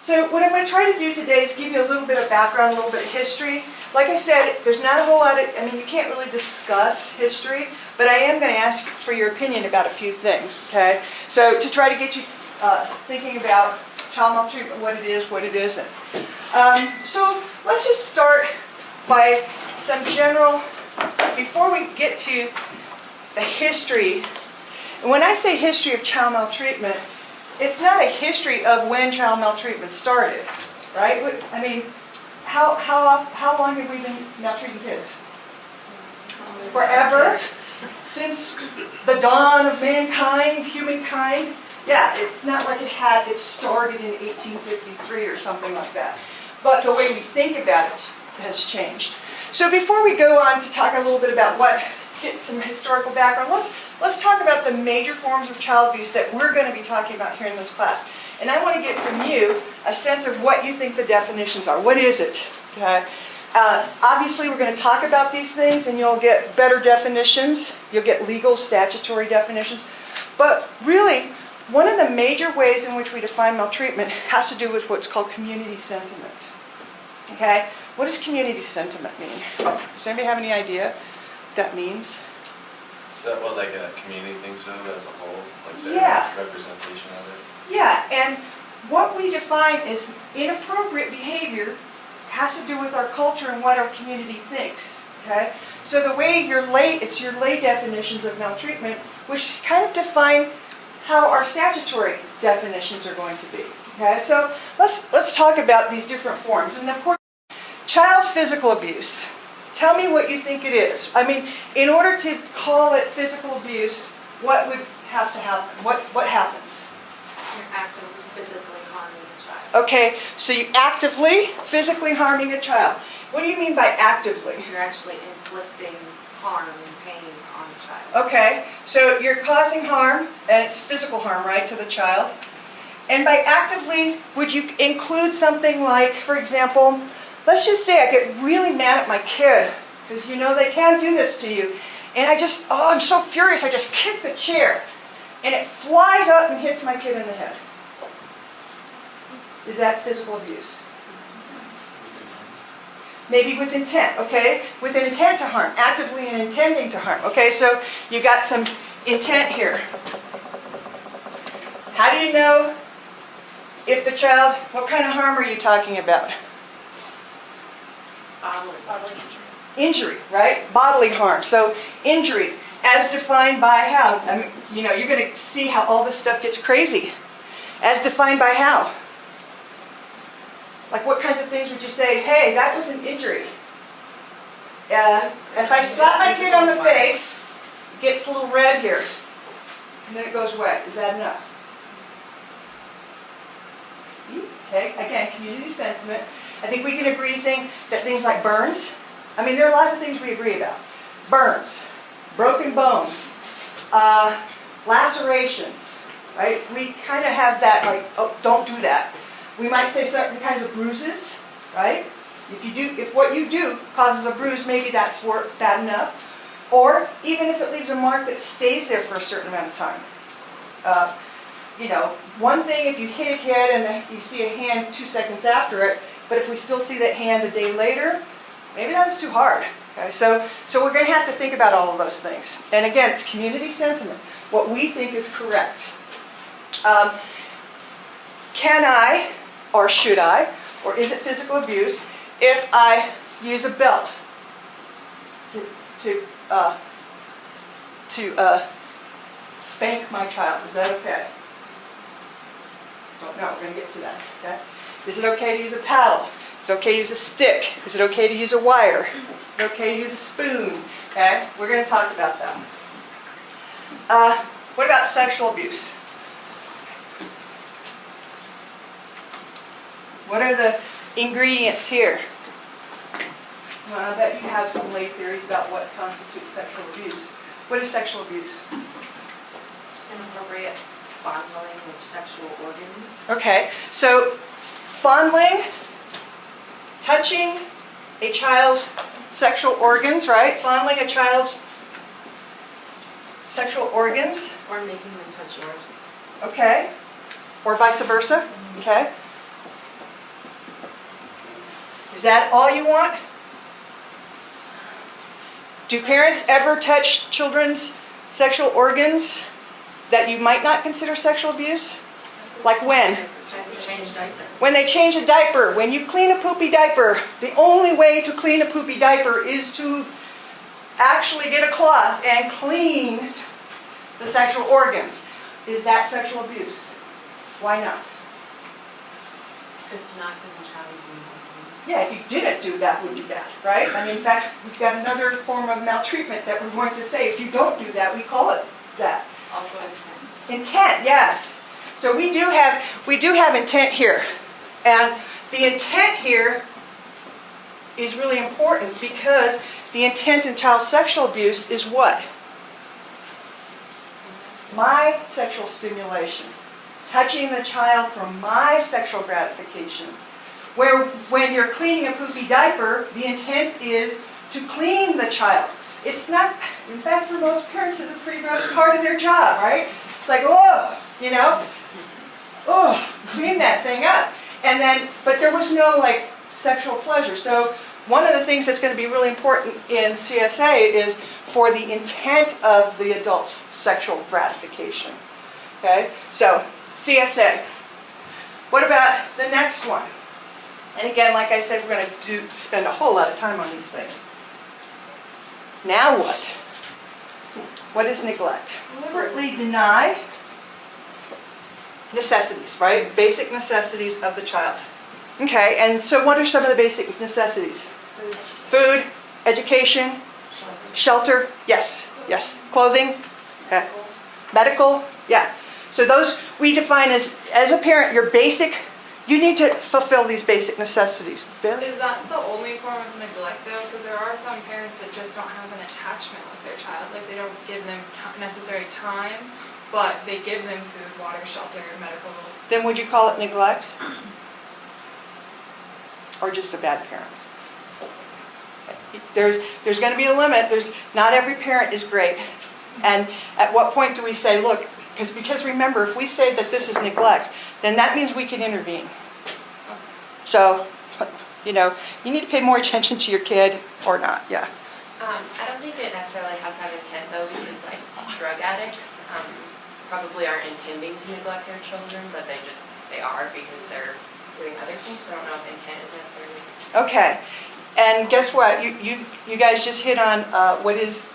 So what I'm going to try to do today is give you a little bit of background, a little bit of history. Like I said, there's not a whole lot of, you can't really discuss history, but I am going to ask for your opinion about a few things, okay? So to try to get you thinking about child maltreatment, what it is, what it isn't. So let's just start by some general, before we get to the history. And when I say history of child maltreatment, it's not a history of when child maltreatment started, right? I mean, how long have we been maltreating kids? Forever? Since the dawn of mankind, humankind? Yeah, it's not like it started in 1853 or something like that. But the way we think about it has changed. So before we go on to talk a little bit about get some historical background, let's talk about the major forms of child abuse that we're going to be talking about here in this class. And I want to get from you a sense of what you think the definitions are. What is it? Okay. Obviously, we're going to talk about these things, and you'll get better definitions. You'll get legal, statutory definitions. But really, one of the major ways in which we define maltreatment has to do with what's called community sentiment. Okay? What does community sentiment mean? Does anybody have any idea what that means? Is that what like a community thinks of as a whole? Like the representation of it? Yeah, and what we define as inappropriate behavior has to do with our culture and what our community thinks. Okay? So the way it's your lay definitions of maltreatment, which kind of define how our statutory definitions are going to be. Okay? So let's talk about these different forms. And of course, child physical abuse. Tell me what you think it is. I mean, in order to call it physical abuse, what would have to happen? What happens? You're actively physically harming a child. Okay, so you actively physically harming a child. What do you mean by actively? You're actually inflicting harm and pain on the child. Okay, so you're causing harm, and it's physical harm, right, to the child. And by actively, would you include something like, for example, let's just say I get really mad at my kid, because they can't do this to you. And I'm so furious, I just kick the chair. And it flies up and hits my kid in the head. Is that physical abuse? Maybe with intent, okay? With an intent to harm, actively and intending to harm. Okay, so you got some intent here. How do you know if the child, what kind of harm are you talking about? Bodily Injury, right? Bodily harm. So injury, as defined by how? You're going to see how all this stuff gets crazy. As defined by how? Like what kinds of things would you say, hey, that was an injury? If I slap my kid on the face, it gets a little red here, and then it goes away. Is that enough? Okay, again, community sentiment. I think we can agree that things like burns, there are lots of things we agree about. Burns, broken bones, lacerations, right? We kind of have that like, oh, don't do that. We might say certain kinds of bruises, right? If what you do causes a bruise, maybe that's bad enough. Or even if it leaves a mark that stays there for a certain amount of time. One thing if you hit a kid and then you see a hand 2 seconds after it, but if we still see that hand a day later, maybe that was too hard. Okay? So we're going to have to think about all of those things. And again, it's community sentiment. What we think is correct. Can I, or should I, or is it physical abuse if I use a belt to spank my child? Is that okay? Don't know. We're going to get to that. Okay? Is it okay to use a paddle? Is it okay to use a stick? Is it okay to use a wire? Is it okay to use a spoon? Okay? We're going to talk about that. What about sexual abuse? What are the ingredients here? Well, I bet you have some lay theories about what constitutes sexual abuse. What is sexual abuse? Inappropriate fondling of sexual organs. Okay, so fondling, touching a child's sexual organs, right? Fondling a child's sexual organs. Or making them touch yours. Okay. Or vice versa. Okay. Is that all you want? Do parents ever touch children's sexual organs that you might not consider sexual abuse? Like when? Change diapers. When they change a diaper, when you clean a poopy diaper, the only way to clean a poopy diaper is to actually get a cloth and clean the sexual organs. Is that sexual abuse? Why not? Because to not clean the child would be Yeah, if you didn't do that, would be bad, right? I mean, in fact, we've got another form of maltreatment that we're going to say, if you don't do that, we call it that. also intent. Intent, yes. So we do have intent here. And the intent here is really important because the intent in child sexual abuse is what? My sexual stimulation. Touching the child for my sexual gratification. Where when you're cleaning a poopy diaper, the intent is to clean the child. It's not, in fact, for most parents, it's a pretty gross part of their job, right? It's like, oh, you know, oh, clean that thing up. And then, but there was no like sexual pleasure. So one of the things that's going to be really important in CSA is for the intent of the adult's sexual gratification. Okay, so CSA. What about the next one? And again, like I said, we're going to spend a whole lot of time on these things. Now what? What is neglect? Deliberately deny necessities, right? Basic necessities of the child. Okay, and so what are some of the basic necessities? Food, education, shelter, yes, yes. Clothing, okay. Medical, yeah. So those we define as a parent, your basic, you need to fulfill these basic necessities. Bill? Is that the only form of neglect though? Because there are some parents that just don't have an attachment with their child. Like they don't give them necessary time, but they give them food, water, shelter, medical. Then would you call it neglect? Or just a bad parent? There's going to be a limit. Not every parent is great. And at what point do we say, look, because remember, if we say that this is neglect, then that means we can intervene. So, you know, you need to pay more attention to your kid or not, yeah. I don't think it necessarily has to have intent though, because like drug addicts probably aren't intending to neglect their children, but they are because they're doing other things. So I don't know if intent is necessarily. Okay, and guess what? You guys just hit on what is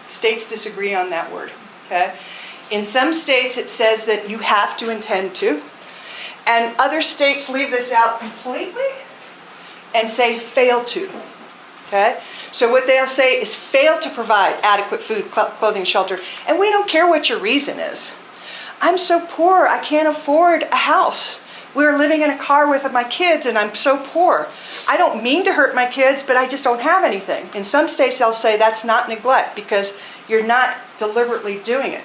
states disagree on that word. Okay, in some states it says that you have to intend to, and other states leave this out completely and say fail to. Okay, so what they'll say is fail to provide adequate food, clothing, shelter, and we don't care what your reason is. I'm so poor, I can't afford a house. We're living in a car with my kids and I'm so poor. I don't mean to hurt my kids, but I just don't have anything. In some states they'll say that's not neglect because you're not deliberately doing it.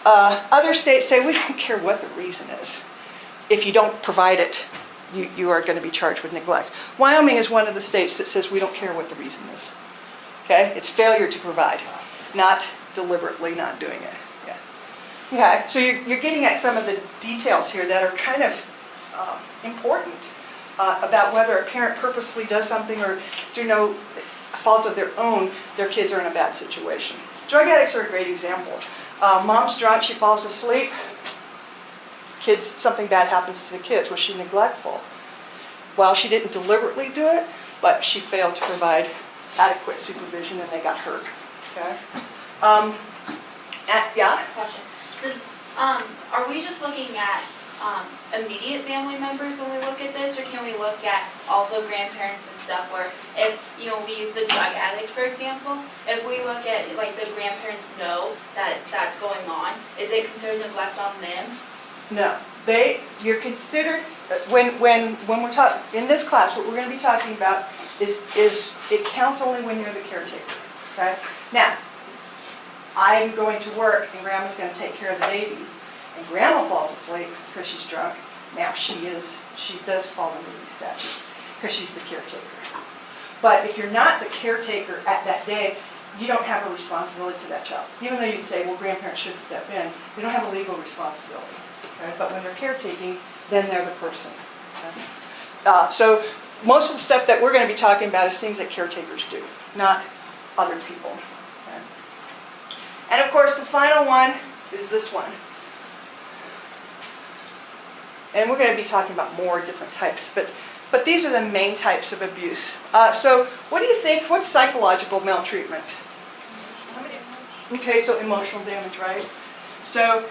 Other states say we don't care what the reason is. If you don't provide it, you are going to be charged with neglect. Wyoming is one of the states that says we don't care what the reason is. Okay? It's failure to provide, not deliberately not doing it. Yeah. Okay, so you're getting at some of the details here that are kind of important about whether a parent purposely does something or through no fault of their own, their kids are in a bad situation. Drug addicts are a great example. Mom's drunk, she falls asleep. Kids, something bad happens to the kids. Was she neglectful? Well, she didn't deliberately do it, but she failed to provide adequate supervision and they got hurt. Okay. Yeah. Question. Are we just looking at immediate family members when we look at this, or can we look at also grandparents and stuff where if, we use the drug addict, for example, if we look at, like, the grandparents know that that's going on, is it considered neglect on them? No. You're considered, when we're talking, in this class, what we're going to be talking about is it counts only when you're the caretaker. Okay? Now, I'm going to work and Grandma's going to take care of the baby. And Grandma falls asleep because she's drunk. Now she does fall under these statutes because she's the caretaker. But if you're not the caretaker at that day, you don't have a responsibility to that child. Even though you'd say, well, grandparents should step in, they don't have a legal responsibility. Okay? But when they're caretaking, then they're the person. Okay? So most of the stuff that we're going to be talking about is things that caretakers do, not other people. Okay. And of course, the final one is this one. And we're going to be talking about more different types, but these are the main types of abuse. So what do you think? What's psychological maltreatment? Okay, so emotional damage, right? So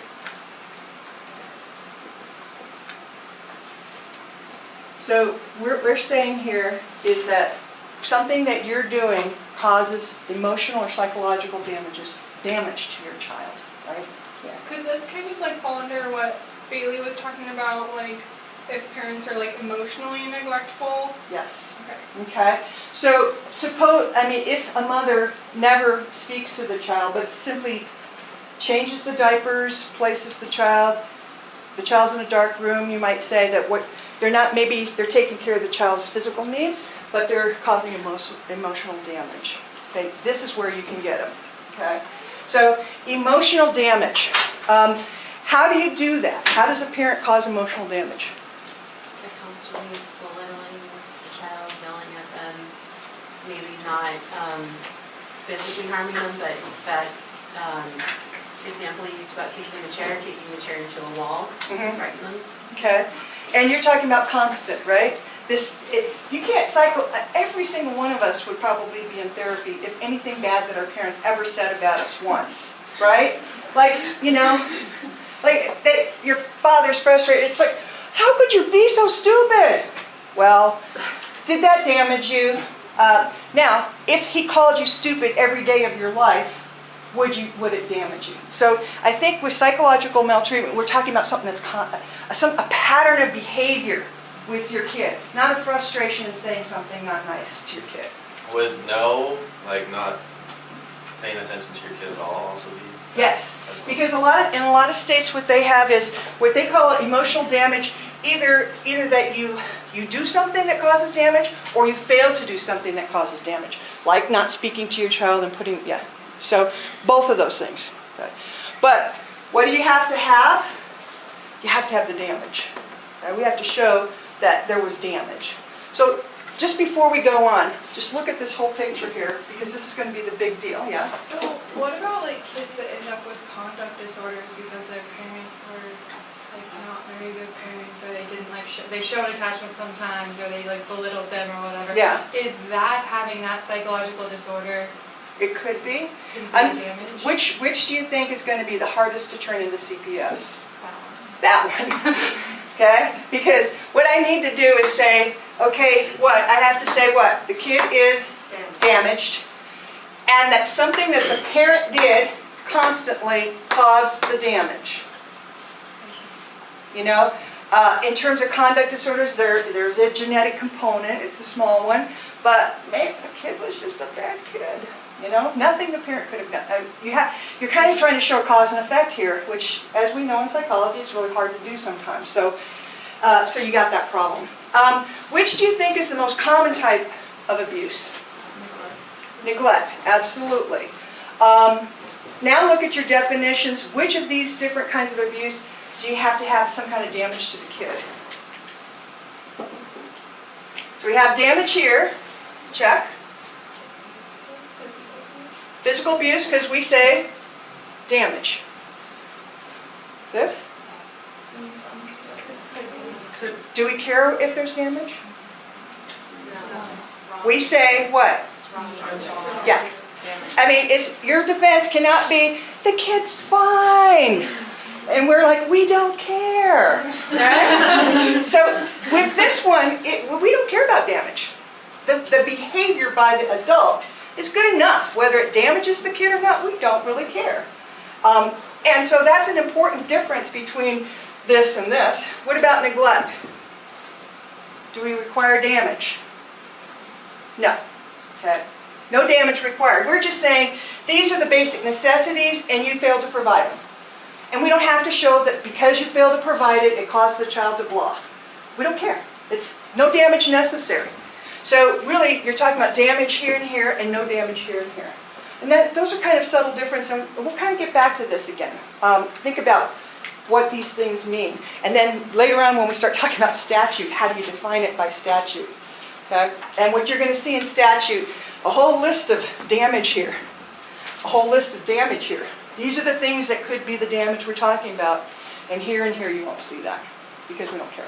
we're saying here is that something that you're doing causes emotional or psychological damage to your child, right? Yeah. Could this kind of like fall under what Bailey was talking about, like if parents are like emotionally neglectful? Yes. Okay. Okay. So if a mother never speaks to the child, but simply changes the diapers, places the child's in a dark room, you might say that they're taking care of the child's physical needs, but they're causing emotional damage. Okay, this is where you can get them. Okay, so emotional damage. How do you do that? How does a parent cause emotional damage? They're constantly belittling the child, yelling at them, maybe not physically harming them, but that example you used about kicking the chair into a wall, threaten them. Okay, and you're talking about constant, right? You can't cycle. Every single one of us would probably be in therapy if anything bad that our parents ever said about us once, right? Like, your father's frustrated. It's like, how could you be so stupid? Well, did that damage you? Now, if he called you stupid every day of your life, would it damage you? So I think with psychological maltreatment, we're talking about something that's a pattern of behavior with your kid, not a frustration in saying something not nice to your kid. Would not paying attention to your kid at all also be? Yes, because in a lot of states what they have is what they call emotional damage, either that you do something that causes damage or you fail to do something that causes damage, like not speaking to your child and so both of those things. Okay. But what do you have to have? You have to have the damage. Okay? We have to show that there was damage. So just before we go on, just look at this whole picture here, because this is going to be the big deal. Yeah? So what about like kids that end up with conduct disorders because their parents were like not very good parents, or they didn't they showed attachment sometimes, or they like belittled them or whatever? Yeah. Is that having that psychological disorder It could be. considered damage? Which do you think is going to be the hardest to turn into CPS? That That one. Okay? Because what I need to do is say, okay, I have to say what? The kid is damaged, and that something that the parent did constantly caused the damage. In terms of conduct disorders, there's a genetic component. It's a small one, but maybe the kid was just a bad kid. Nothing the parent could have done. You're kind of trying to show cause and effect here, which, as we know in psychology, is really hard to do sometimes. So you got that problem. Which do you think is the most common type of abuse? Neglect, absolutely. Now look at your definitions. Which of these different kinds of abuse do you have to have some kind of damage to the kid? So we have damage here. Check. Physical abuse, because we say damage. This? Do we care if there's damage? We say what? Yeah. I mean, your defense cannot be, the kid's fine. And we're like, we don't care. Right? So with this one, we don't care about damage. The behavior by the adult is good enough. Whether it damages the kid or not, we don't really care. And so that's an important difference between this and this. What about neglect? Do we require damage? No. Okay. No damage required. We're just saying these are the basic necessities and you failed to provide them. And we don't have to show that because you failed to provide it, it caused the child to blah. We don't care. It's no damage necessary. So really, you're talking about damage here and here and no damage here and here. And those are kind of subtle differences, and we'll kind of get back to this again. Think about what these things mean. And then later on when we start talking about statute, how do you define it by statute? Okay? And what you're gonna see in statute, a whole list of damage here. A whole list of damage here. These are the things that could be the damage we're talking about. And here you won't see that, because we don't care.